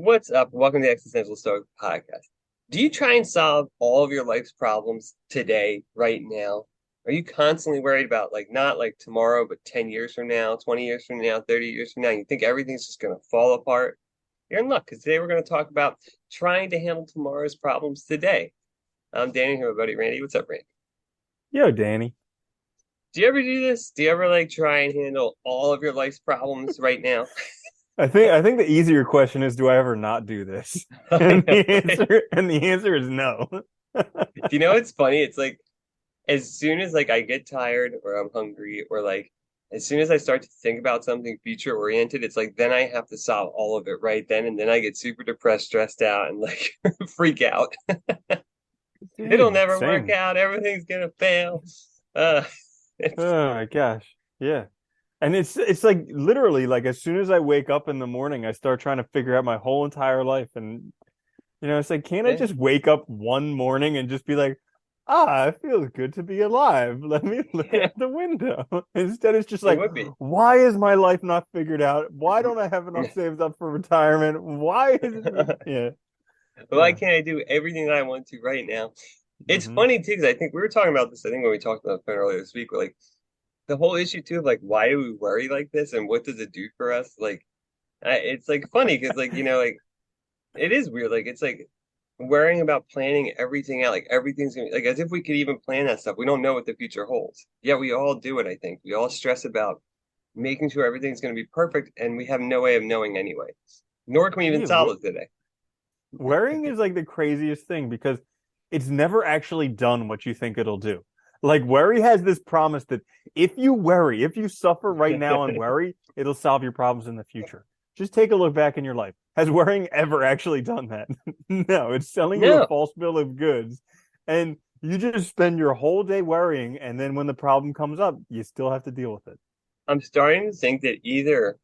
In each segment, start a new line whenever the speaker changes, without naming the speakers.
What's up? Welcome to the Existential Stoic podcast. Do you try and solve all of your life's problems today, right now? Are you constantly worried about not like tomorrow, but 10 years from now, 20 years from now, 30 years from now? You think everything's just going to fall apart? You're in luck because today we're going to talk about trying to handle tomorrow's problems today. I'm Danny here with my buddy Randy. What's up, Randy?
Yo, Danny.
Do you ever do this? Do you ever try and handle all of your life's problems right now?
I think the easier question is, do I ever not do this?
I
And
know,
the
right?
answer is no.
Do you know what's funny? It's like as soon as I get tired or I'm hungry or as soon as I start to think about something future oriented, it's like then I have to solve all of it right then, and then I get super depressed, stressed out, and freak out. It'll
Dude,
never work
same.
out. Everything's gonna fail. Uh, it's,
Oh my gosh. Yeah. And it's like literally like as soon as I wake up in the morning, I start trying to figure out my whole entire life. And it's like, can't I
yeah,
just wake up one morning and just be like, it feels good to be alive. Let me look
yeah,
out the window. Instead, it's just
it
like,
would be.
why is my life not figured out? Why don't I have enough saved up for retirement? Why is it? Yeah.
Why
Yeah.
can't I do everything that I want to right now? It's
Hmm.
funny too because I think we were talking about this. I think when we talked about the phone earlier this week, the whole issue too of why do we worry like this and what does it do for us? It's funny because it is weird. It's like worrying about planning everything out. Like everything's gonna like as if we could even plan that stuff. We don't know what the future holds. Yeah, we all do it. I think we all stress about making sure everything's going to be perfect, and we have no way of knowing anyway. Nor can we even
Yeah.
solve it today.
Worrying is like the craziest thing because it's never actually done what you think it'll do. Like worry has this promise that if you worry, if you suffer right now and worry, it'll solve your problems in the future. Just take a look back in your life. Has worrying ever actually done that? No, it's selling you a
No,
false bill of goods. And you just spend your whole day worrying. And then when the problem comes up, you still have to deal with it.
I'm starting to think that either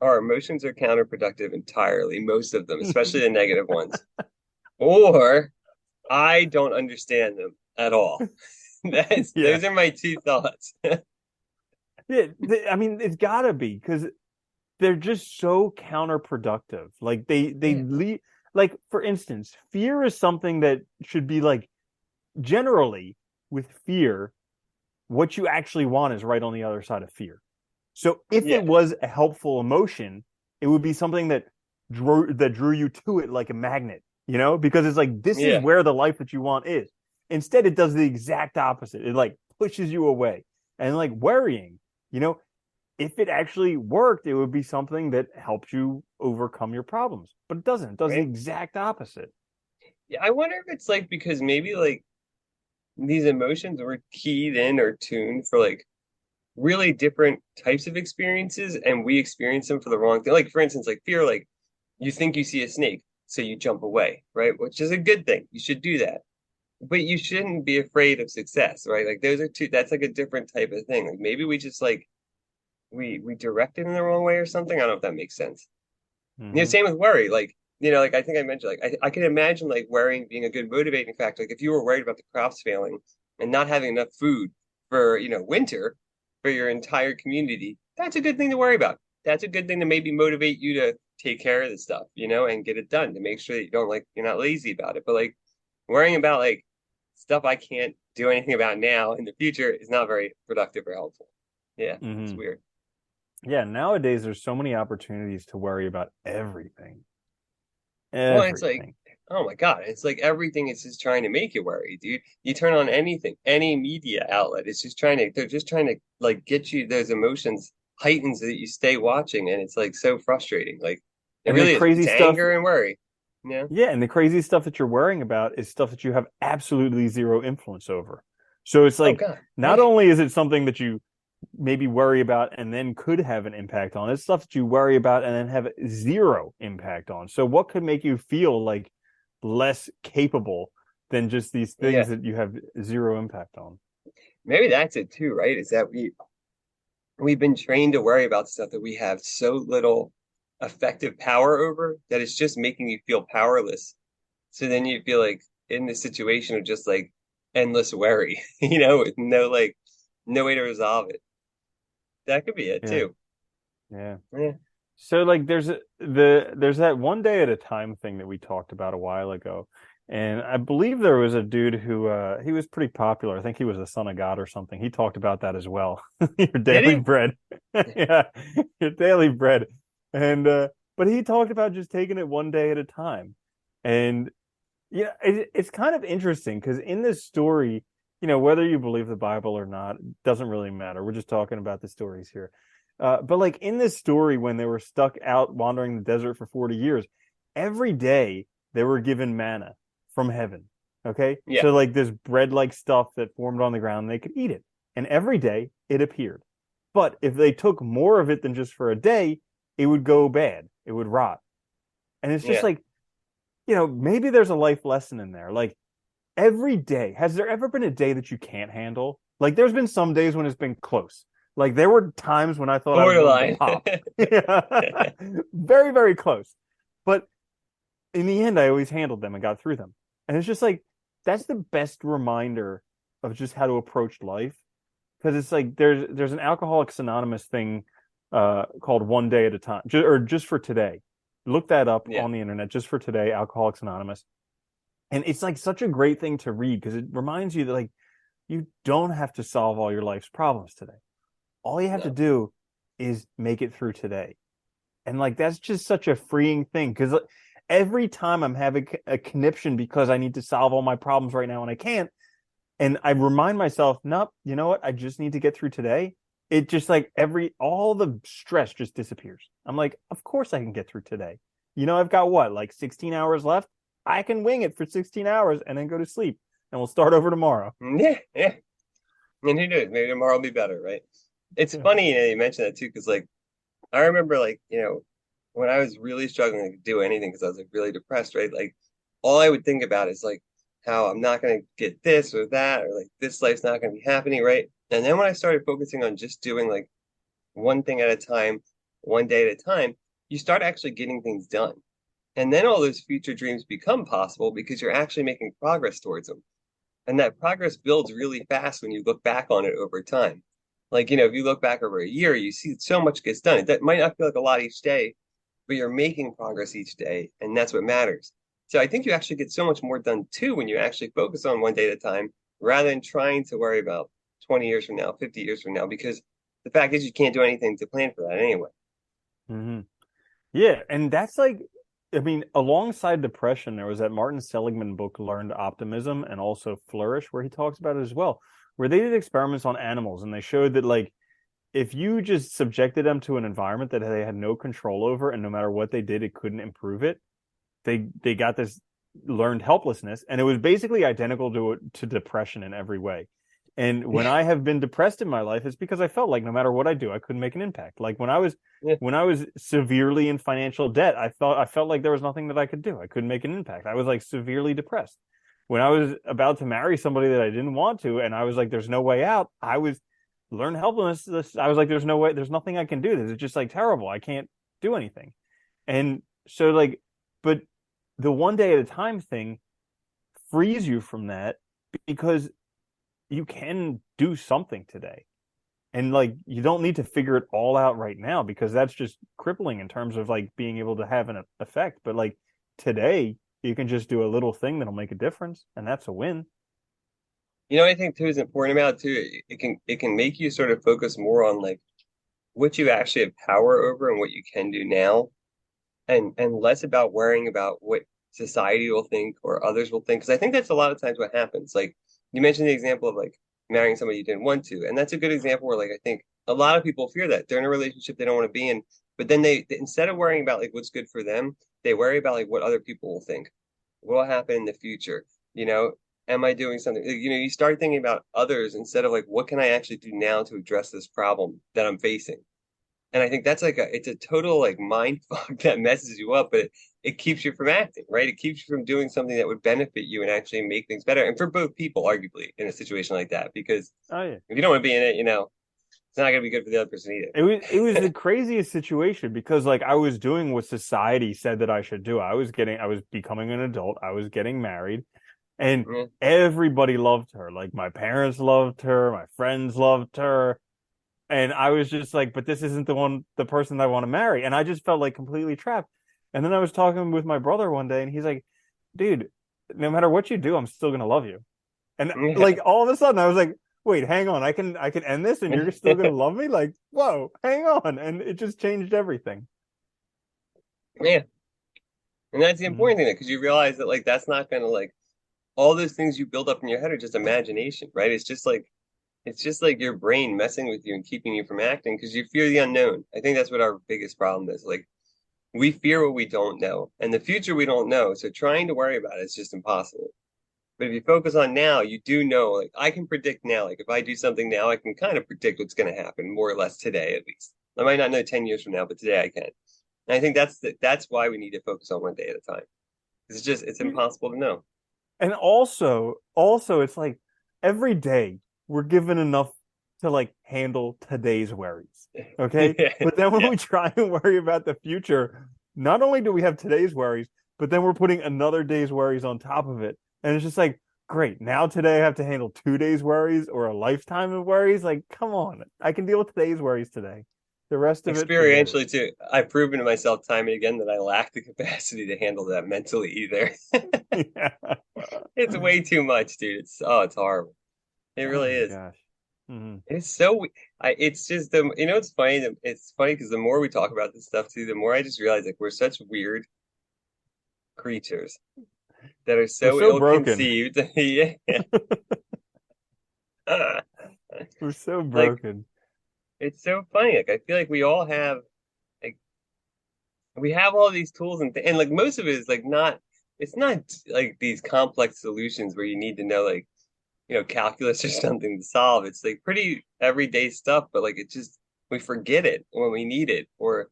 our emotions are counterproductive entirely, most of them, especially the negative ones, or I don't understand them at all. That's
Yeah.
those are my two thoughts.
Yeah. I mean, it's got to be because they're just so counterproductive. Like they
Yeah,
lead, like for instance, fear is something that should be like generally with fear, what you actually want is right on the other side of fear. So if
yeah,
it was a helpful emotion, it would be something that drew you to it like a magnet, because it's like this is
yeah.
where the life that you want is. Instead, it does the exact opposite. It like pushes you away. And like worrying, you know, if it actually worked, it would be something that helps you overcome your problems. But it doesn't. It does the
Right?
exact opposite.
Yeah, I wonder if it's because maybe these emotions were keyed in or tuned for really different types of experiences, and we experience them for the wrong thing. Like for instance, fear, you think you see a snake, so you jump away, right? Which is a good thing. You should do that. But you shouldn't be afraid of success, right? Like those are two, that's like a different type of thing. Like maybe we just we direct it in the wrong way or something. I don't know if that makes sense.
Mm-hmm.
Same with worry. I think I mentioned I can imagine worrying being a good motivating factor. Like if you were worried about the crops failing and not having enough food for, winter for your entire community, that's a good thing to worry about. That's a good thing to maybe motivate you to take care of the stuff, and get it done to make sure that you don't you're not lazy about it. But worrying about stuff I can't do anything about now in the future is not very productive or helpful. Yeah, it's
Mm-hmm.
weird.
Yeah, nowadays there's so many opportunities to worry about everything.
Well, it's like,
Everything.
oh my God, it's like everything is just trying to make you worry, dude. You turn on anything, any media outlet, it's just they're just trying to get you those emotions heightened so that you stay watching, and it's so frustrating. It
And the
really is.
crazy
It's
stuff,
anger and worry. Yeah.
yeah, and the crazy stuff that you're worrying about is stuff that you have absolutely zero influence over. So it's
Oh
like
God.
not
Yeah.
only is it something that you maybe worry about and then could have an impact on, it's stuff that you worry about and then have zero impact on. So what could make you feel like less capable than just these things
Yeah.
that you have zero impact on?
Maybe that's it too, right? Is that we've been trained to worry about stuff that we have so little effective power over that it's just making you feel powerless. So then you feel in this situation of just endless worry, with no way to resolve it. That could be it
Yeah,
too.
yeah.
Yeah.
So like there's that one day at a time thing that we talked about a while ago. And I believe there was a dude who he was pretty popular. I think he was a son of God or something. He talked about that as well. Your
Did
daily
he?
bread. Yeah, your daily bread. And but he talked about just taking it one day at a time. And yeah, it's kind of interesting because in this story, whether you believe the Bible or not, doesn't really matter. We're just talking about the stories here. But like in this story, when they were stuck out wandering the desert for 40 years, every day they were given manna from heaven. Okay.
Yeah,
So like this bread like stuff that formed on the ground, they could eat it. And every day it appeared. But if they took more of it than just for a day, it would go bad. It would rot. And it's just
yeah.
like, maybe there's a life lesson in there. Like every day, has there ever been a day that you can't handle? Like there's been some days when it's been close. Like there were times when I thought I was going to
Borderline.
pop. Very, very close. But in the end, I always handled them and got through them. And it's just like, that's the best reminder of just how to approach life. Because it's like there's an Alcoholics Anonymous thing called One Day at a Time, or just for today. Look that up
Yeah,
on the internet, just for today, Alcoholics Anonymous. And it's like such a great thing to read because it reminds you that like you don't have to solve all your life's problems today. All you have to
no.
do is make it through today. And like that's just such a freeing thing because every time I'm having a conniption because I need to solve all my problems right now and I can't, and I remind myself, nope, you know what? I just need to get through today. It just like all the stress just disappears. I'm like, of course I can get through today. I've got what, like 16 hours left? I can wing it for 16 hours and then go to sleep and we'll start over tomorrow.
Yeah, yeah. And who knows? Maybe tomorrow will be better, right? It's
Yeah.
funny, you mentioned that too, because like I remember like, when I was really struggling to do anything because I was like really depressed, right? Like all I would think about is like how I'm not gonna get this or that, or like this life's not gonna be happening, right? And then when I started focusing on just doing like one thing at a time, one day at a time, you start actually getting things done. And then all those future dreams become possible because you're actually making progress towards them. And that progress builds really fast when you look back on it over time. Like, if you look back over a year, you see so much gets done. That might not feel like a lot each day, but you're making progress each day, and that's what matters. So I think you actually get so much more done too when you actually focus on one day at a time rather than trying to worry about 20 years from now, 50 years from now, because the fact is you can't do anything to plan for that anyway.
Mm-hmm. Yeah, and that's like, I mean, alongside depression, there was that Martin Seligman book, Learned Optimism, and also Flourish, where he talks about it as well, where they did experiments on animals and they showed that like if you just subjected them to an environment that they had no control over, and no matter what they did, it couldn't improve it, they got this learned helplessness, and it was basically identical to depression in every way. And when
Yeah,
I have been depressed in my life, it's because I felt like no matter what I do, I couldn't make an impact. Like
yeah,
when I was severely in financial debt, I felt like there was nothing that I could do. I couldn't make an impact. I was like severely depressed. When I was about to marry somebody that I didn't want to, and I was like, "There's no way out," I was learned helplessness. I was like, "There's no way. There's nothing I can do. This is just like terrible. I can't do anything." And so like, but the one day at a time thing frees you from that because you can do something today. And like you don't need to figure it all out right now because that's just crippling in terms of like being able to have an effect. But like today, you can just do a little thing that'll make a difference, and that's a win.
what I think too is important about it too. It can make you sort of focus more on like what you actually have power over and what you can do now, and less about worrying about what society will think or others will think. Because I think that's a lot of times what happens. Like you mentioned the example of like marrying somebody you didn't want to, and that's a good example where like I think a lot of people fear that they're in a relationship they don't want to be in, but then they instead of worrying about like what's good for them, they worry about like what other people will think, what will happen in the future. You know, am I doing something? You start thinking about others instead of like what can I actually do now to address this problem that I'm facing. And I think that's like it's a total like mind fuck that messes you up, but it keeps you from acting, right? It keeps you from doing something that would benefit you and actually make things better. And for both people, arguably, in a situation like that, because
Oh yeah.
if you don't want to be in it, it's not going to be good for the other person
It was the
either.
craziest situation because like I was doing what society said that I should do. I was becoming an adult. I was getting married, and
Yeah.
everybody loved her. Like my parents loved her, my friends loved her, And I was just like, but this isn't the person that I want to marry. And I just felt like completely trapped. And then I was talking with my brother one day, and he's like, dude, no matter what you do, I'm still gonna love you. And
Yeah.
like all of a sudden I was like, wait, hang on, I can end this and you're still gonna love me? Like, whoa, hang on. And it just changed everything.
Yeah. And that's the
Mhm.
important thing, because you realize that like that's not gonna like all those things you build up in your head are just imagination, right? It's just like your brain messing with you and keeping you from acting because you fear the unknown. I think that's what our biggest problem is. Like we fear what we don't know, and the future we don't know. So trying to worry about it is just impossible. But if you focus on now, you do know. Like I can predict now. Like if I do something now, I can kind of predict what's going to happen more or less today, at least. I might not know 10 years from now, but today I can. And I think that's why we need to focus on one day at a time. It's impossible to know.
And also it's like every day we're given enough to like handle today's worries. Okay.
Yeah,
But then when
yeah.
we try and worry about the future, not only do we have today's worries, but then we're putting another day's worries on top of it. And it's just like, great, now today I have to handle 2 days' worries or a lifetime of worries. Like, come on. I can deal with today's worries today. The rest of it, forget it.
Experientially too, I've proven to myself time and again that I lack the capacity to handle that mentally either.
Yeah.
It's way too much, dude. It's horrible. It
Oh
really
my
is.
gosh. Mhm.
It's so it's just it's funny it's funny because the more we talk about this stuff too, the more I just realize like we're such weird creatures that are
We're
so
so broken.
ill-conceived. Yeah.
We're so
Like
broken.
it's so funny. Like I feel like we all have like we have all these tools and like most of it is like not it's not like these complex solutions where you need to know like calculus or something to solve. It's like pretty everyday stuff, but like it just we forget it when we need it, or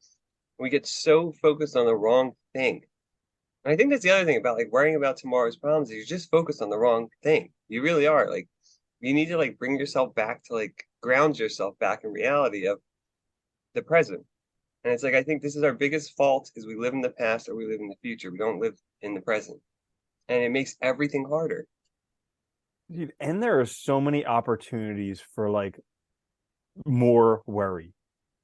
we get so focused on the wrong thing. And I think that's the other thing about like worrying about tomorrow's problems is you're just focused on the wrong thing. You really are. Like you need to like bring yourself back to like ground yourself back in reality of the present. And it's like I think this is our biggest fault is we live in the past or we live in the future. We don't live in the present. And it makes everything harder.
Dude, and there are so many opportunities for like more worry.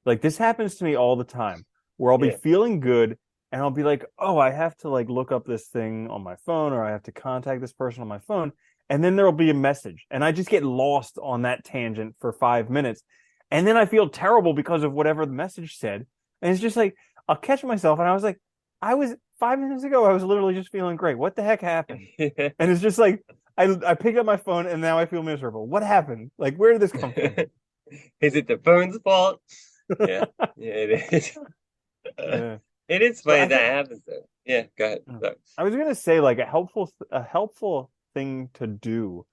Like this happens to me all the time where I'll be
Yeah.
feeling good and I'll be like, "Oh, I have to like look up this thing on my phone or I have to contact this person on my phone." And then there'll be a message and I just get lost on that tangent for 5 minutes. And then I feel terrible because of whatever the message said. And it's just like I'll catch myself and I was like, I was 5 minutes ago, I was literally just feeling great. What the heck happened? And it's just like I picked up my phone and now I feel miserable. What happened? Like where did this come from?
Is it the phone's fault? Yeah, yeah, it is.
Yeah.
It is
But
funny
I think
that happens though. Yeah, go ahead. Sorry.
I was gonna say like a helpful thing to do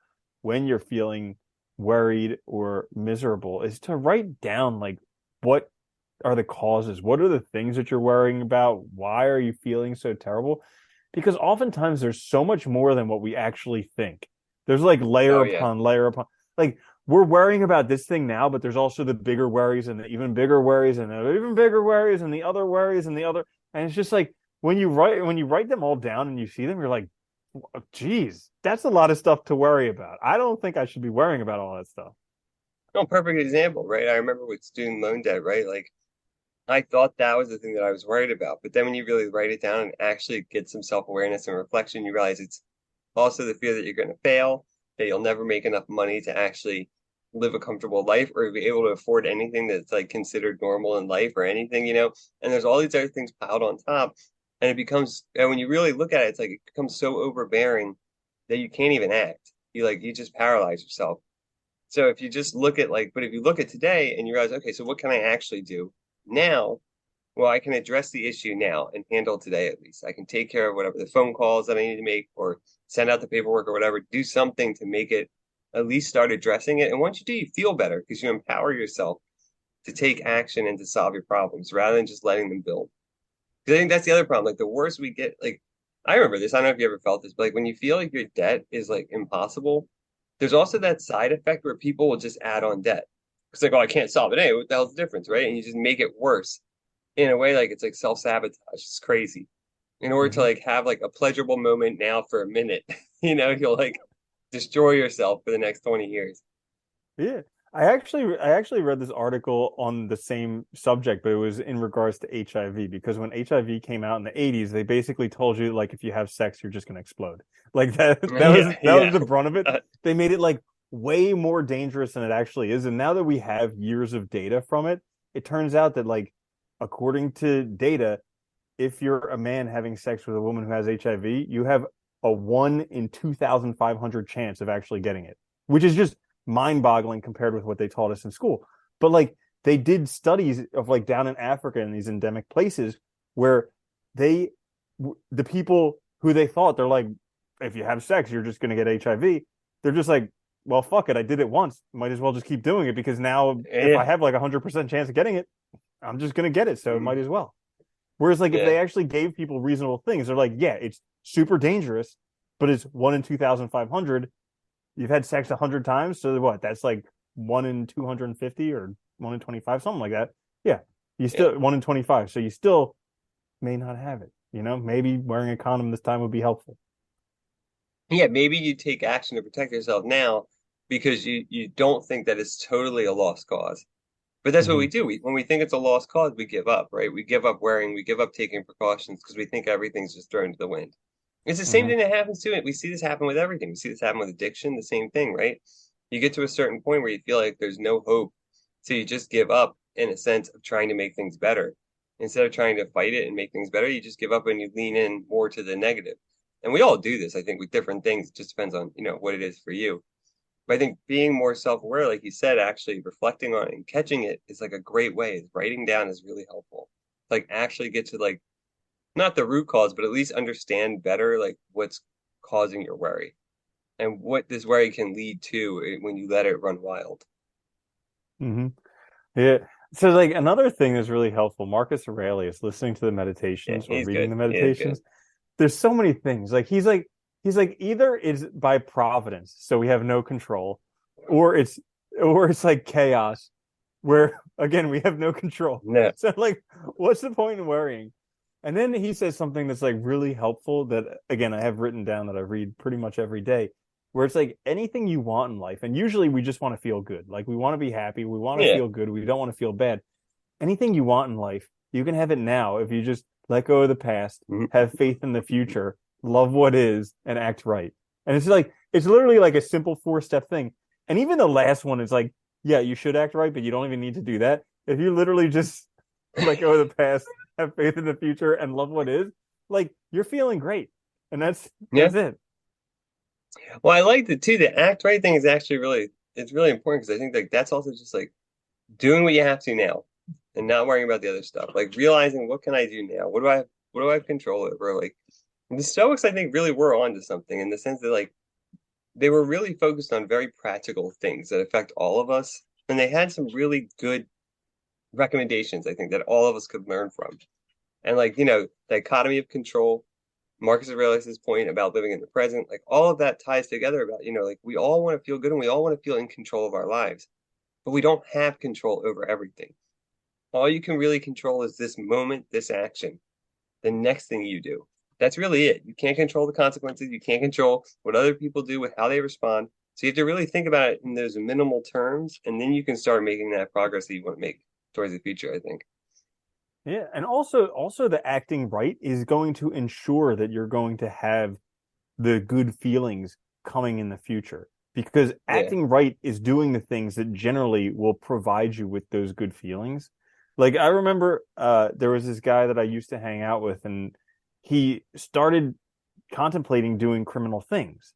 when you're feeling worried or miserable is to write down like what are the causes? What are the things that you're worrying about? Why are you feeling so terrible? Because oftentimes there's so much more than what we actually think. There's like layer
Oh yeah.
upon layer upon like we're worrying about this thing now, but there's also the bigger worries and the even bigger worries and the even bigger worries and the other worries and the other and it's just like when you write them all down and you see them, you're like, geez, that's a lot of stuff to worry about. I don't think I should be worrying about all that stuff.
No, perfect example, right? I remember with student loan debt, right? Like I thought that was the thing that I was worried about. But then when you really write it down and actually get some self-awareness and reflection, you realize it's also the fear that you're going to fail, that you'll never make enough money to actually live a comfortable life or be able to afford anything that's like considered normal in life or anything. And there's all these other things piled on top. And and when you really look at it, it's like it becomes so overbearing that you can't even act. You just paralyze yourself. So if you just look at but if you look at today and you realize, okay, so what can I actually do now? Well, I can address the issue now and handle today at least. I can take care of whatever the phone calls that I need to make or send out the paperwork or whatever, do something to make it at least start addressing it. And once you do, you feel better because you empower yourself to take action and to solve your problems rather than just letting them build. Because I think that's the other problem. Like the worse we get, like I remember this. I don't know if you ever felt this, but like when you feel like your debt is like impossible, there's also that side effect where people will just add on debt. It's like, oh, I can't solve it. Hey, what the hell's the difference, right? And you just make it worse in a way like it's like self-sabotage. It's crazy. In order to
Mm-hmm.
like have like a pleasurable moment now for a minute, you'll like destroy yourself for the next 20 years.
Yeah. I actually read this article on the same subject, but it was in regards to HIV because when HIV came out in the 80s, they basically told you like if you have sex, you're just gonna explode. Like that that was
Yeah,
that was
yeah.
the brunt of it.
Uh,
They made it like way more dangerous than it actually is. And now that we have years of data from it, it turns out that like according to data, if you're a man having sex with a woman who has HIV, you have a 1 in 2,500 chance of actually getting it, which is just mind-boggling compared with what they taught us in school. But like they did studies of like down in Africa in these endemic places where they the people who they thought they're like if you have sex you're just going to get HIV, they're just like well fuck it, I did it once, might as well just keep doing it because now if I
yeah.
have like 100% chance of getting it, I'm just going to get it, so it
Mhm.
might as well. Whereas, like, if
Yeah.
they actually gave people reasonable things, they're like, yeah, it's super dangerous, but it's 1 in 2,500. You've had sex 100 times, so what? That's like 1 in 250 or 1 in 25, something like that. Yeah, you
Yeah.
still 1 in 25, so you still may not have it. Maybe wearing a condom this time would be helpful.
Yeah, maybe you take action to protect yourself now because you don't think that it's totally a lost cause. But that's what
Mm-hmm.
we do. When we think it's a lost cause, we give up, right? We give up wearing, we give up taking precautions because we think everything's just thrown to the wind. It's the same
Mm-hmm.
thing that happens to it. We see this happen with everything. We see this happen with addiction, the same thing, right? You get to a certain point where you feel like there's no hope. So you just give up in a sense of trying to make things better. Instead of trying to fight it and make things better, you just give up and you lean in more to the negative. And we all do this, I think, with different things. It just depends on, what it is for you. But I think being more self-aware, like you said, actually reflecting on it and catching it is like a great way. Writing down is really helpful. Like actually get to like not the root cause, but at least understand better like what's causing your worry and what this worry can lead to when you let it run wild.
Mm-hmm. Yeah. So, like, another thing that's really helpful, Marcus Aurelius, listening to the
Yeah,
meditations or
he's
reading
good.
the
He is good.
meditations, there's so many things. Like he's like either it's by providence, so we have no control, or it's like chaos, where again we have no control.
No.
So like, what's the point in worrying? And then he says something that's like really helpful that again I have written down that I read pretty much every day, where it's like anything you want in life, and usually we just want to feel good. Like we want to be happy, we want to
Yeah.
feel good, we don't want to feel bad. Anything you want in life, you can have it now if you just let go of the past,
Mhm.
have faith in the future, love what is, and act right. And it's like it's literally like a simple 4-step thing. And even the last one is like, yeah, you should act right, but you don't even need to do that. If you literally just let go of the past, have faith in the future, and love what is, like you're feeling great. And that's
Yeah.
it.
Well, I like the too. The act right thing is actually really it's really important because I think like that's also just like doing what you have to now and not worrying about the other stuff. Like realizing what can I do now? What do I have control over? Like the Stoics, I think, really were onto something in the sense that like they were really focused on very practical things that affect all of us. And they had some really good recommendations, I think, that all of us could learn from. And like, the economy of control, Marcus Aurelius' point about living in the present, like all of that ties together about, like we all want to feel good and we all want to feel in control of our lives, but we don't have control over everything. All you can really control is this moment, this action, the next thing you do. That's really it. You can't control the consequences. You can't control what other people do with how they respond. So you have to really think about it in those minimal terms, and then you can start making that progress that you want to make towards the future, I think.
Yeah, and also the acting right is going to ensure that you're going to have the good feelings coming in the future because
Yeah.
acting right is doing the things that generally will provide you with those good feelings. Like I remember there was this guy that I used to hang out with and he started contemplating doing criminal things.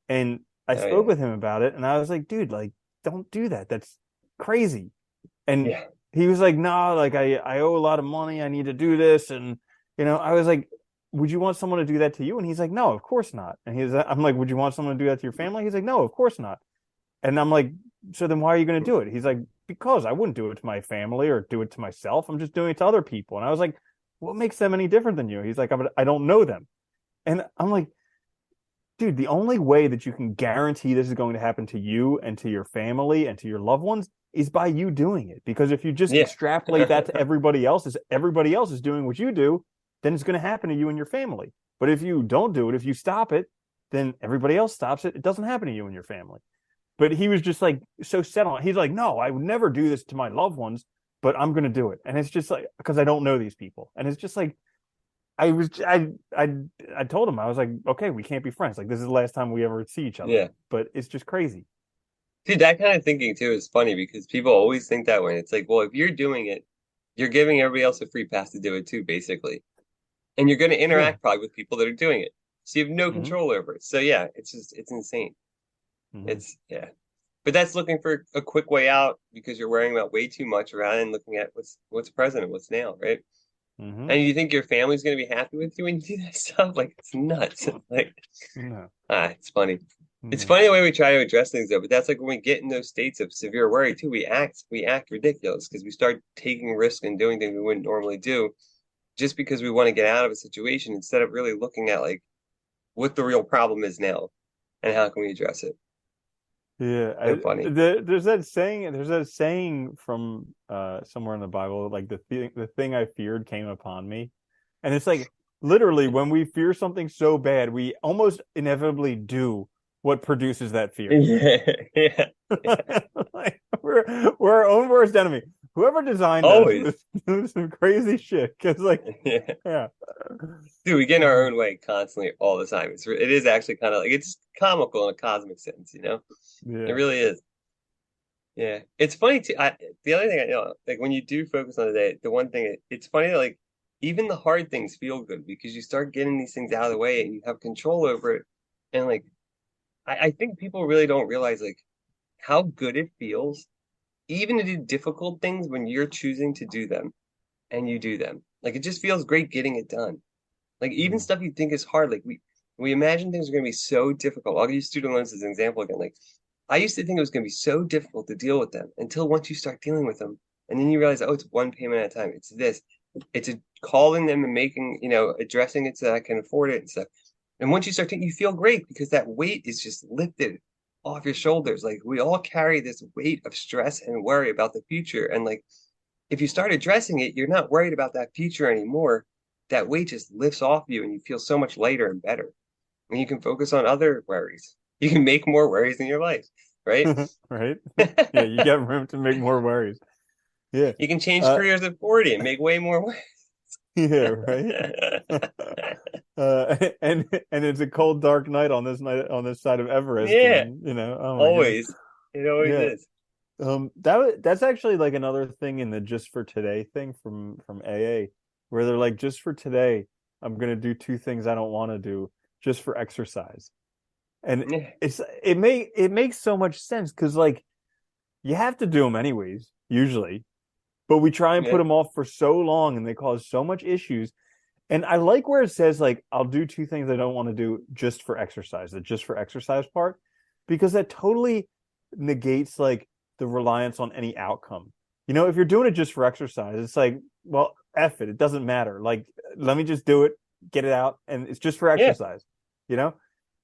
And I
Oh,
spoke
yeah.
with him about it and I was like, dude, like don't do that. That's crazy. And
Yeah.
he was like, "No, like I owe a lot of money. I need to do this." And I was like, "Would you want someone to do that to you?" And he's like, "No, of course not." And I'm like, "Would you want someone to do that to your family?" He's like, "No, of course not." And I'm like, "So then why are you going to do it?" He's like, "Because I wouldn't do it to my family or do it to myself. I'm just doing it to other people." And I was like, "What makes them any different than you?" He's like, "I don't know them." And I'm like, dude, the only way that you can guarantee this is going to happen to you and to your family and to your loved ones is by you doing it. Because if you just
Yeah.
extrapolate that to everybody else, as everybody else is doing what you do, then it's going to happen to you and your family. But if you don't do it, if you stop it, then everybody else stops it. It doesn't happen to you and your family. but he was just like so set on. He's like, no, I would never do this to my loved ones, but I'm gonna do it. And it's just like because I don't know these people, and it's just like I was I told him I was like, okay, we can't be friends. Like this is the last time we ever see each other.
Yeah.
But it's just crazy.
Dude, that kind of thinking too is funny because people always think that way. It's like, well, if you're doing it, you're giving everybody else a free pass to do it too, basically. And you're going to
Yeah.
interact probably with people that are doing it. So you have no
Hmm.
control over it. So yeah, it's insane.
Hmm.
Yeah. But that's looking for a quick way out because you're worrying about way too much rather than looking at what's present and what's now, right?
Hmm.
And you think your family's going to be happy with you when you do that stuff? Like it's nuts. Like
No.
it's funny. It's
No.
funny the way we try to address things though, but that's like when we get in those states of severe worry too, we act ridiculous because we start taking risks and doing things we wouldn't normally do just because we want to get out of a situation instead of really looking at like what the real problem is now and how can we address it.
Yeah,
So funny.
there's that saying. There's that saying from somewhere in the Bible, like the thing I feared came upon me, and it's like literally when we fear something so bad, we almost inevitably do what produces that fear.
Yeah, yeah, yeah.
Like, we're our own worst enemy. Whoever designed us
Always.
was doing some crazy shit. Because like,
Yeah.
yeah,
Dude, we get in our own way constantly all the time. It is actually kind of like it's comical in a cosmic sense, you know? It
yeah,
really is. Yeah. It's funny too. The other thing I know, like when you do focus on the day, the one thing it's funny that like even the hard things feel good because you start getting these things out of the way and you have control over it. And like I think people really don't realize like how good it feels, even to do difficult things when you're choosing to do them and you do them. Like it just feels great getting it done. Like even
mm,
stuff you think is hard, like we imagine things are going to be so difficult. I'll use student loans as an example again. Like I used to think it was going to be so difficult to deal with them until once you start dealing with them, and then you realize, oh, it's one payment at a time. It's this. It's a calling them and making, addressing it so that I can afford it and stuff. And once you start thinking, you feel great because that weight is just lifted off your shoulders. Like we all carry this weight of stress and worry about the future. And like if you start addressing it, you're not worried about that future anymore. That weight just lifts off you and you feel so much lighter and better. And you can focus on other worries. You can make more worries in your life, right?
right. Yeah, you get room to make more worries. Yeah,
You can change
uh,
careers at 40 and make way more worries.
yeah, right. And it's a cold, dark night on this side of Everest,
Yeah,
and oh my goodness,
always. It always
yeah.
is.
That's actually like another thing in the just for today thing from AA, where they're like, just for today, I'm gonna do two things I don't want to do just for exercise, and
Yeah,
it makes so much sense because like you have to do them anyways, usually, but we try and put
yeah,
them off for so long, and they cause so much issues. And I like where it says like I'll do two things I don't want to do just for exercise, the just for exercise part, because that totally negates like the reliance on any outcome. If you're doing it just for exercise, it's like, well, F it. It doesn't matter. Like, let me just do it, get it out, and it's just for
yeah.
exercise, you know?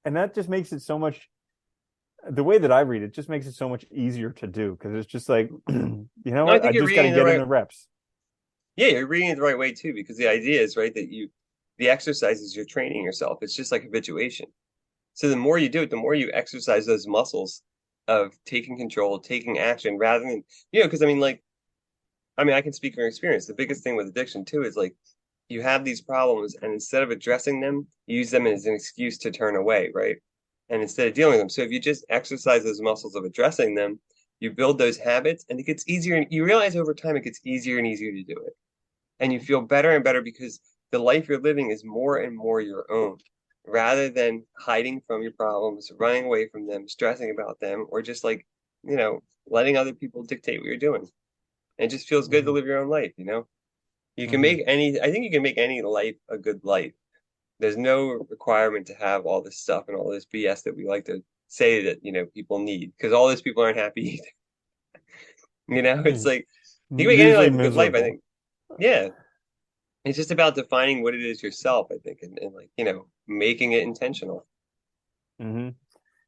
And that just makes it so much the way that I read it just makes it so much easier to do because it's just like, you know
No, I
what? I
think you're
just got to
reading the
get in
right.
the reps.
Yeah, you're reading it the right way too, because the idea is right that the exercises you're training yourself. It's just like habituation. So the more you do it, the more you exercise those muscles of taking control, taking action, rather than because I can speak from experience. The biggest thing with addiction too is like you have these problems, and instead of addressing them, you use them as an excuse to turn away, right? And instead of dealing with them. So if you just exercise those muscles of addressing them, you build those habits, and it gets easier. And you realize over time it gets easier and easier to do it, and you feel better and better because the life you're living is more and more your own, rather than hiding from your problems, running away from them, stressing about them, or just like you know letting other people dictate what you're doing. And it just feels good to
Hmm.
live your own life. You can
Hmm.
make any, I think you can make any life a good life. There's no requirement to have all this stuff and all this BS that we like to say that, people need because all those people aren't happy either. It's like you can make any
Usually
life a good life, I
miserable.
think. Yeah. It's just about defining what it is yourself, I think, and like, making it intentional.
Hmm.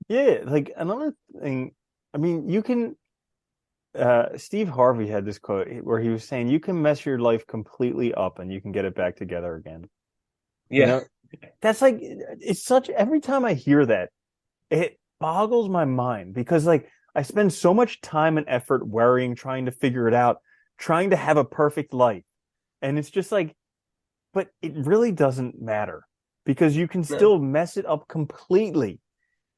Yeah, like another thing, I mean, you can Steve Harvey had this quote where he was saying you can mess your life completely up and you can get it back together again. You
Yeah.
know, that's like it's such every time I hear that, it boggles my mind because like I spend so much time and effort worrying, trying to figure it out, trying to have a perfect life. And it's just like, but it really doesn't matter because you can
No.
still mess it up completely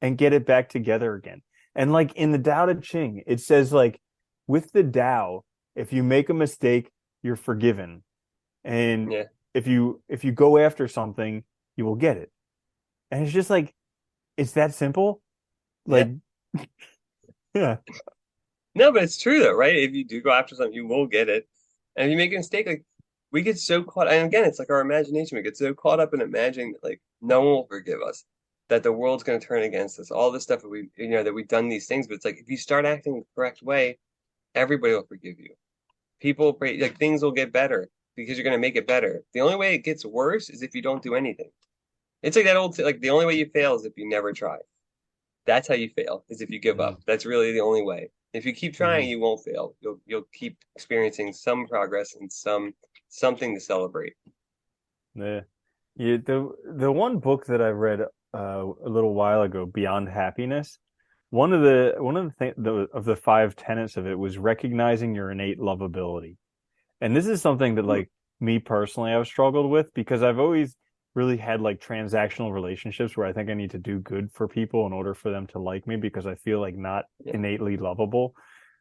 and get it back together again. And like in the Tao Te Ching, it says like with the Tao, if you make a mistake, you're forgiven. And
Yeah.
if you go after something, you will get it. And it's just like it's that simple.
Yeah.
Like yeah.
No, but it's true though, right? If you do go after something, you will get it. And if you make a mistake, like we get so caught, and again, it's like our imagination. We get so caught up in imagining that like no one will forgive us, that the world's going to turn against us, all this stuff that we, that we've done these things. But it's like if you start acting the correct way, everybody will forgive you. People pray, like things will get better because you're going to make it better. The only way it gets worse is if you don't do anything. It's like that old, like the only way you fail is if you never try. That's how you fail, is if you give
Mm-hmm.
up. That's really the only way. If you keep trying, you won't fail. You'll keep experiencing some progress and something to celebrate.
Yeah. Yeah, the one book that I read a little while ago, Beyond Happiness, one of the five tenets of it was recognizing your innate lovability. And this is something that
Hmm.
like me personally I've struggled with because I've always really had like transactional relationships where I think I need to do good for people in order for them to like me because I feel like not
Yeah.
innately lovable.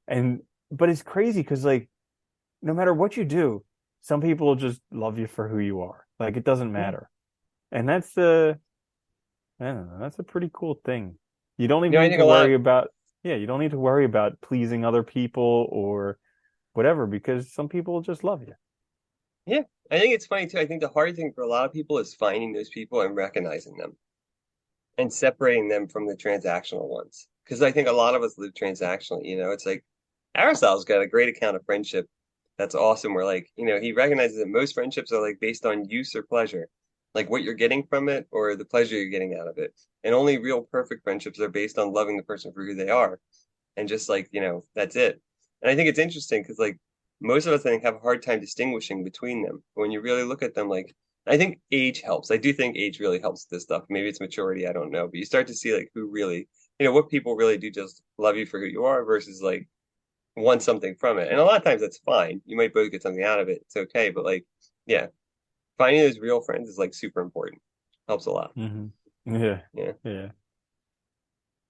And but it's crazy because like no matter what you do, some people will just love you for who you are. Like it doesn't
Yeah.
matter. And that's the I don't know, that's a pretty cool thing. You don't even
I
need
think
to
a lot.
worry about yeah, you don't need to worry about pleasing other people or whatever because some people just love you.
Yeah, I think it's funny too. I think the hard thing for a lot of people is finding those people and recognizing them and separating them from the transactional ones. Because I think a lot of us live transactionally. It's like Aristotle's got a great account of friendship. That's awesome. Where like, he recognizes that most friendships are like based on use or pleasure, like what you're getting from it or the pleasure you're getting out of it. And only real perfect friendships are based on loving the person for who they are. And just like, that's it. And I think it's interesting because like most of us I think have a hard time distinguishing between them. When you really look at them, like I think age helps. I do think age really helps with this stuff. Maybe it's maturity, I don't know. But you start to see like who really, what people really do just love you for who you are versus like want something from it. And a lot of times that's fine. You might both get something out of it. It's okay. But like, yeah, finding those real friends is like super important. Helps a lot.
Hmm. Yeah.
Yeah.
Yeah.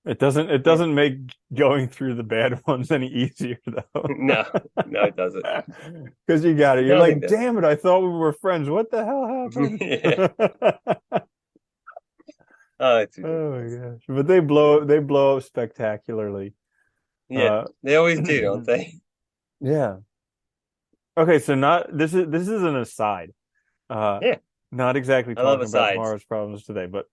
It
Yeah.
doesn't make going through the bad ones any easier though.
No, no, it doesn't.
Because you got it.
I
You're
don't think
like,
that.
damn it, I thought we were friends. What the hell
Yeah.
happened?
Oh, it's
Oh my
ridiculous.
gosh. But
Yeah.
they blow up spectacularly.
Yeah.
Uh
They always do, don't they?
yeah. Okay, so not this is an aside. Uh
Yeah.
not exactly
I love
talking about
asides.
tomorrow's problems today, but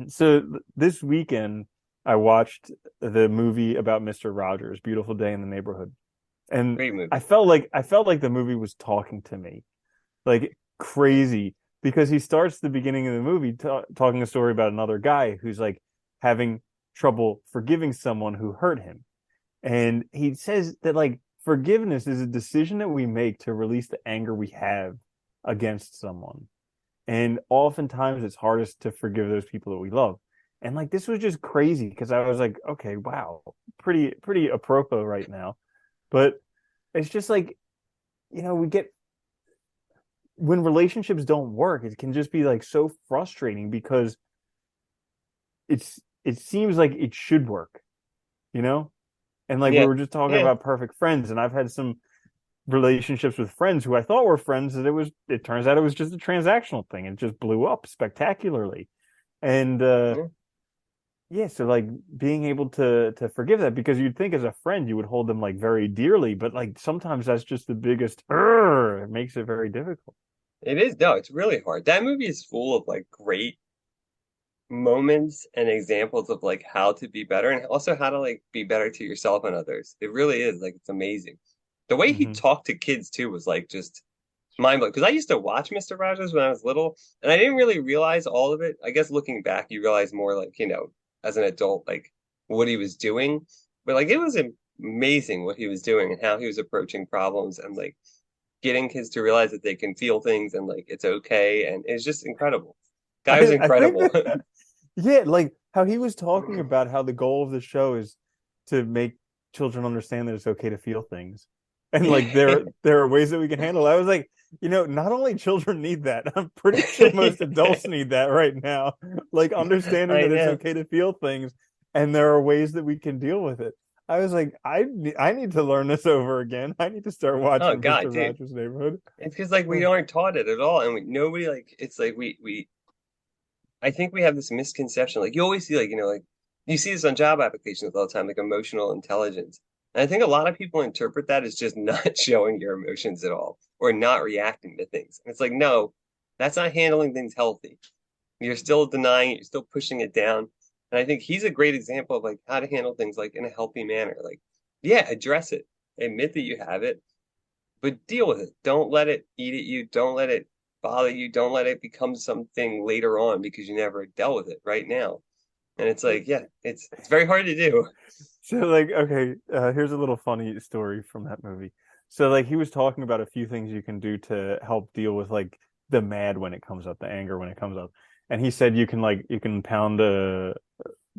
so this weekend I watched the movie about Mr. Rogers, Beautiful Day in the Neighborhood. And
Great movie.
I felt like the movie was talking to me like crazy because he starts the beginning of the movie talking a story about another guy who's like having trouble forgiving someone who hurt him. And he says that like forgiveness is a decision that we make to release the anger we have against someone. And oftentimes it's hardest to forgive those people that we love. And like this was just crazy because I was like, okay, wow, pretty apropos right now. But it's just like, we get when relationships don't work, it can just be like so frustrating because it seems like it should work, you know? And like we
Yeah.
were just talking
Yeah.
about perfect friends, and I've had some relationships with friends who I thought were friends that it turns out it was just a transactional thing. It just blew up spectacularly. And
Yeah.
yeah, so like being able to forgive that because you'd think as a friend you would hold them like very dearly, but like sometimes that's just the biggest it makes it very difficult.
It is. No, it's really hard. That movie is full of like great moments and examples of like how to be better and also how to like be better to yourself and others. It really is. Like it's amazing. The way he
Hmm.
talked to kids too was like just mind blowing. Because I used to watch Mr. Rogers when I was little, and I didn't really realize all of it. I guess looking back, you realize more like, as an adult, like what he was doing. But like it was amazing what he was doing and how he was approaching problems and like getting kids to realize that they can feel things and like it's okay. And it's just incredible. Guy was
I think
incredible.
that yeah, like how he was talking about how the goal of the show is to make children understand that it's okay to feel things, and like
Yeah.
there are ways that we can handle it. I was like, not only children need that. I'm pretty sure most adults need that right now. Like understanding
I
that it's
know.
okay to feel things, and there are ways that we can deal with it. I was like, I need to learn this over again. I need to start
Oh
watching
God,
Mr.
dude.
Rogers' Neighborhood.
It's because like we aren't taught it at all, and nobody like it's like we I think we have this misconception. Like you always see like like you see this on job applications all the time, like emotional intelligence. And I think a lot of people interpret that as just not showing your emotions at all or not reacting to things. And it's like, no, that's not handling things healthy. You're still denying it, you're still pushing it down. And I think he's a great example of like how to handle things like in a healthy manner. Like, yeah, address it. Admit that you have it, but deal with it. Don't let it eat at you. Don't let it bother you. Don't let it become something later on because you never dealt with it right now. And it's like, yeah, it's very hard to do.
So like, okay, here's a little funny story from that movie. So like he was talking about a few things you can do to help deal with like the mad when it comes up, the anger when it comes up. And he said you can pound a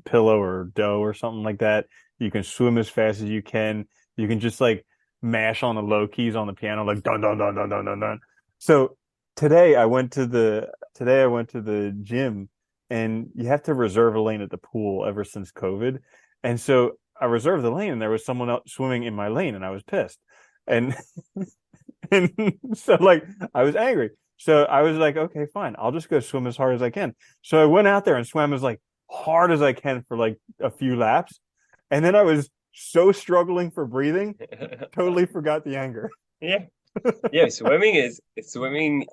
pillow or dough or something like that. You can swim as fast as you can. You can just like mash on the low keys on the piano like dun dun dun dun dun dun dun. So today I went to the gym, and you have to reserve a lane at the pool ever since COVID. And so I reserved the lane, and there was someone else swimming in my lane, and I was pissed. And and so like I was angry. So I was like, okay, fine, I'll just go swim as hard as I can. So I went out there and swam as like hard as I can for like a few laps. And then I was so struggling for breathing, totally forgot the anger.
Yeah. Yeah, swimming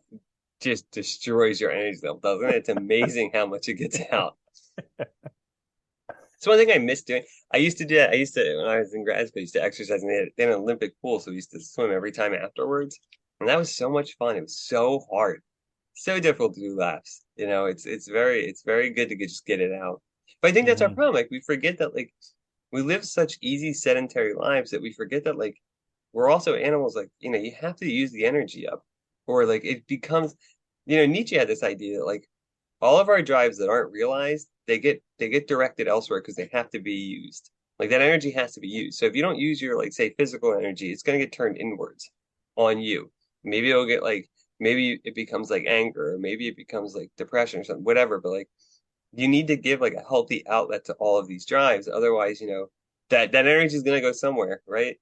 just destroys your energy level, doesn't it? It's amazing how much it gets out. It's one thing I miss doing. I used to do that. I used to when I was in grad school, I used to exercise and they had an Olympic pool, so we used to swim every time afterwards. And that was so much fun. It was so hard. So difficult to do laps. It's very good to just get it out. But I think that's our
Mm-hmm.
problem. Like we forget that like we live such easy sedentary lives that we forget that like we're also animals. Like you have to use the energy up, or like it becomes. Nietzsche had this idea that like all of our drives that aren't realized, they get directed elsewhere because they have to be used. Like that energy has to be used. So if you don't use your like say physical energy, it's going to get turned inwards on you. Maybe it'll get like maybe it becomes like anger, or maybe it becomes like depression or something, whatever. But like you need to give like a healthy outlet to all of these drives. Otherwise, that energy is going to go somewhere, right?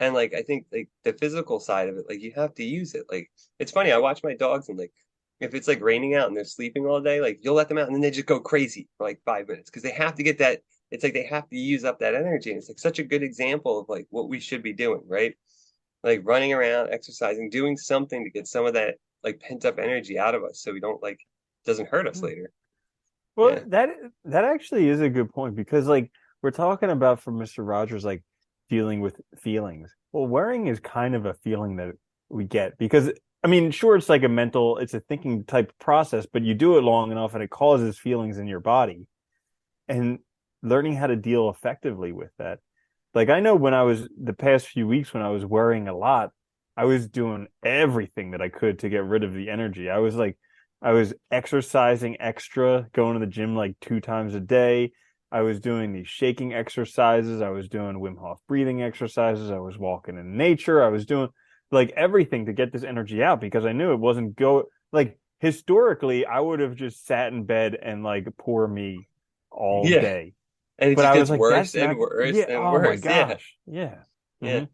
And like I think like the physical side of it, like you have to use it. Like it's funny, I watch my dogs and like if it's like raining out and they're sleeping all day, like you'll let them out and then they just go crazy for like 5 minutes because they have to get that. It's like they have to use up that energy. And it's like such a good example of like what we should be doing, right? Like running around, exercising, doing something to get some of that like pent up energy out of us so we don't like doesn't hurt us later.
Well,
Yeah.
that actually is a good point because like we're talking about for Mr. Rogers like dealing with feelings. Well, worrying is kind of a feeling that we get because I mean, sure, it's like it's a thinking type process, but you do it long enough and it causes feelings in your body. And learning how to deal effectively with that. Like I know when I was the past few weeks when I was worrying a lot, I was doing everything that I could to get rid of the energy. I was exercising extra, going to the gym like 2 times a day. I was doing these shaking exercises. I was doing Wim Hof breathing exercises. I was walking in nature. I was doing like everything to get this energy out because I knew it wasn't like historically I would have just sat in bed and like poor me all
Yeah.
day.
And it
But
just
I was
gets
like,
worse
that's
and
not,
worse
yeah.
and
Oh my
worse. Yeah.
gosh. Yeah.
Yeah.
Hmm.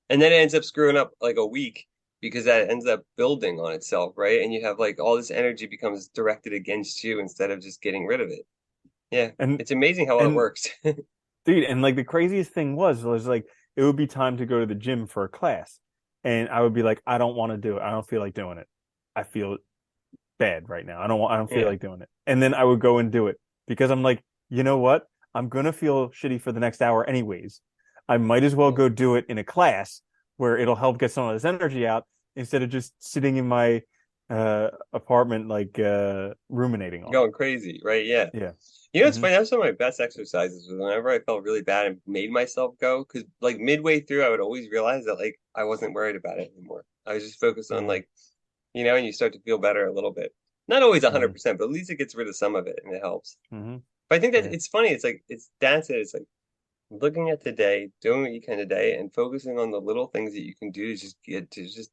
And then it ends up screwing up like a week because that ends up building on itself, right? And you have like all this energy becomes directed against you instead of just getting rid of it. Yeah,
And,
it's amazing how it
and
works.
dude, and like the craziest thing was like, it would be time to go to the gym for a class. And I would be like, I don't want to do it. I don't feel like doing it. I feel bad right now. I don't feel
Yeah,
like doing it. And then I would go and do it because I'm like, you know what? I'm going to feel shitty for the next hour anyways. I might as well
yeah.
go do it in a class where it'll help get some of this energy out instead of just sitting in my apartment like ruminating on it.
Going crazy, right? Yeah.
Yeah.
It's
Hmm.
funny. That was some of my best exercises was whenever I felt really bad and made myself go. Because like midway through, I would always realize that like I wasn't worried about it anymore. I was just focused on
Hmm.
like, and you start to feel better a little bit. Not always
Hmm.
100%, but at least it gets rid of some of it and it helps.
Hmm.
But I think that
Yeah.
it's funny. It's like it's that's it. It's like looking at today, doing what you can today, and focusing on the little things that you can do to just get to just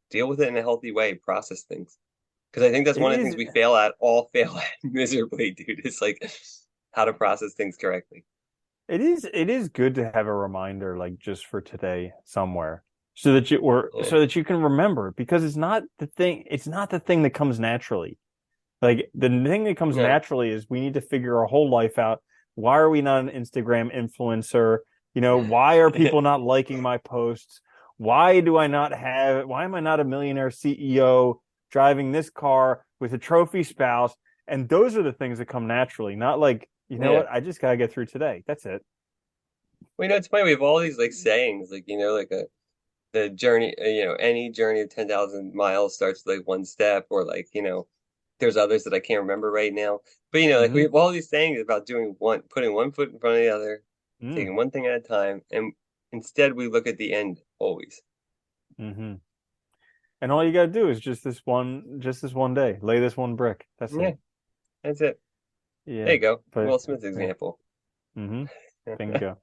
deal with it in a healthy way, process things. Because I think that's
It
one of the
is
things we fail at, all fail at miserably, dude. It's like how to process things correctly.
it is good to have a reminder like just for today somewhere so that you or
Yeah,
so that you can remember because it's not the thing that comes naturally. Like the thing that comes
no,
naturally is we need to figure our whole life out. Why are we not an Instagram influencer? Why are people not liking my posts? Why am I not a millionaire CEO driving this car with a trophy spouse? And those are the things that come naturally, not like, you know
yeah.
what? I just gotta get through today. That's it.
Well, it's funny. We have all these like sayings, like like the journey. Any journey of 10,000 miles starts with like one step, or like there's others that I can't remember right now. But like we
Mm-hmm.
have all these sayings about putting one foot in front of the other,
Mm.
taking one thing at a time, and instead we look at the end always.
Mm-hmm. And all you gotta do is just this one day. Lay this one brick. That's
Yeah,
it.
that's it. There
Yeah.
you go.
But
Will Smith
yeah.
example.
Mm-hmm. Bingo.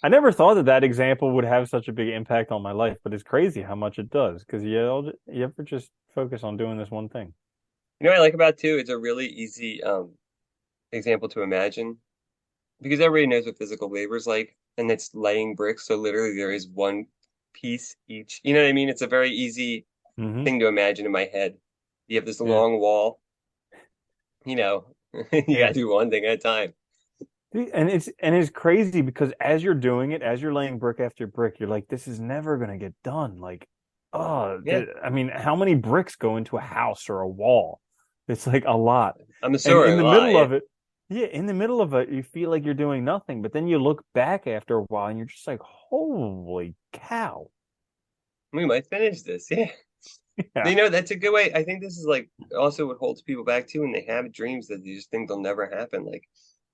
I never thought that example would have such a big impact on my life, but it's crazy how much it does because you ever just focus on doing this one thing.
What I like about it too? It's a really easy example to imagine because everybody knows what physical labor is like, and it's laying bricks. So literally, there is one piece each. You know what I mean? It's a very easy
Hmm.
thing to imagine in my head. You have this
Yeah,
long wall. You know, you
yeah.
gotta do one thing at a time.
And it's crazy because as you're doing it, as you're laying brick after brick, you're like, this is never gonna get done. Like,
Yeah,
I mean, how many bricks go into a house or a wall? It's like a lot.
I'm
And
assuming
in
a
the
lot.
middle
Yeah,
of it, yeah, in the middle of it, you feel like you're doing nothing, but then you look back after a while and you're just like, holy cow.
we might finish this. Yeah.
Yeah.
That's a good way. I think this is like also what holds people back too when they have dreams that they just think they'll never happen. Like,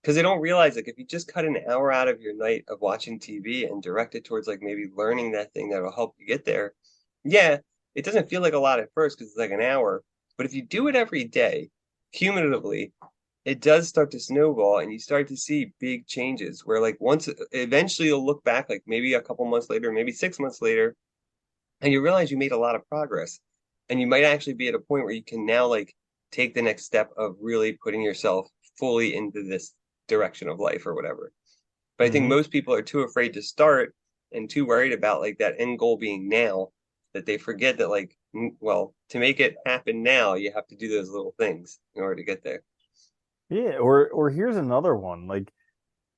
because they don't realize, like, if you just cut an hour out of your night of watching TV and direct it towards like maybe learning that thing that'll help you get there, yeah, it doesn't feel like a lot at first because it's like an hour. But if you do it every day, cumulatively, it does start to snowball and you start to see big changes where like once eventually you'll look back like maybe a couple months later, maybe 6 months later, and you realize you made a lot of progress. And you might actually be at a point where you can now like take the next step of really putting yourself fully into this direction of life or whatever. But I think
Hmm.
most people are too afraid to start and too worried about like that end goal being now that they forget that like well, to make it happen now, you have to do those little things in order to get there.
Yeah, or here's another one. Like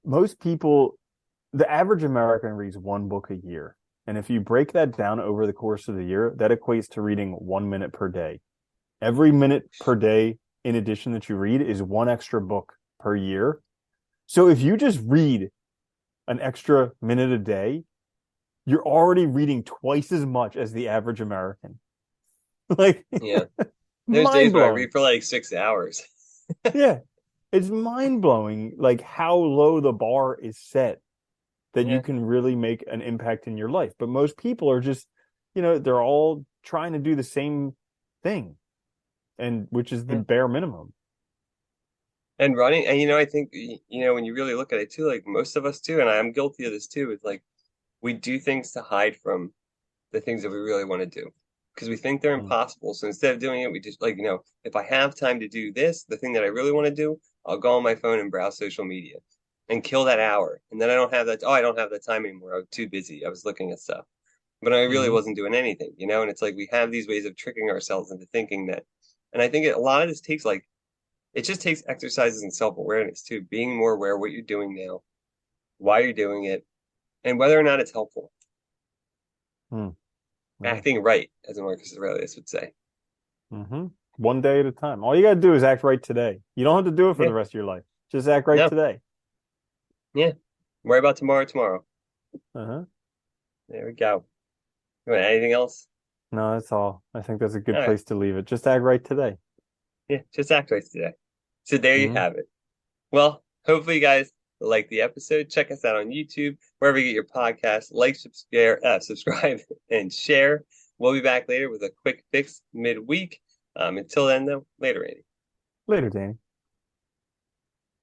most people, the average American reads one book a year. And if you break that down over the course of the year, that equates to reading 1 minute per day. Every minute per day, in addition that you read, is one extra book per year. So if you just read an extra minute a day, you're already reading twice as much as the average American. Like,
Yeah. There's
mind
days where I
blowing.
read for like 6 hours.
Yeah. It's mind blowing, like how low the bar is set that you
Yeah.
can really make an impact in your life. But most people are just, they're all trying to do the same thing, and which is the
Yeah.
bare minimum.
And running, and I think when you really look at it too, like most of us too, and I'm guilty of this too, it's like we do things to hide from the things that we really want to do because we think they're
Mm.
impossible. So instead of doing it, we just like, if I have time to do this, the thing that I really want to do, I'll go on my phone and browse social media and kill that hour. And then I don't have that. Oh, I don't have that time anymore. I was too busy. I was looking at stuff, but I really
Hmm.
wasn't doing anything. And it's like we have these ways of tricking ourselves into thinking that. And I think a lot of this takes like, it just takes exercises and self-awareness too, being more aware of what you're doing now, why you're doing it, and whether or not it's helpful.
Mm. Yeah.
Acting right, as Marcus Aurelius would say.
Hmm. One day at a time. All you got to do is act right today. You don't have to do it for
Yeah.
the rest of your life. Just act right
No.
today.
Yeah. Worry about tomorrow tomorrow.
Uh-huh.
There we go. You want anything else?
No, that's all. I think that's a good
All right.
place to leave it. Just act right today.
Yeah, just act right today. So there you
Hmm.
have it. Well, hopefully you guys like the episode. Check us out on YouTube, wherever you get your podcasts. Like, subscribe, and share. We'll be back later with a quick fix midweek. Until then, though, later, Andy.
Later, Danny.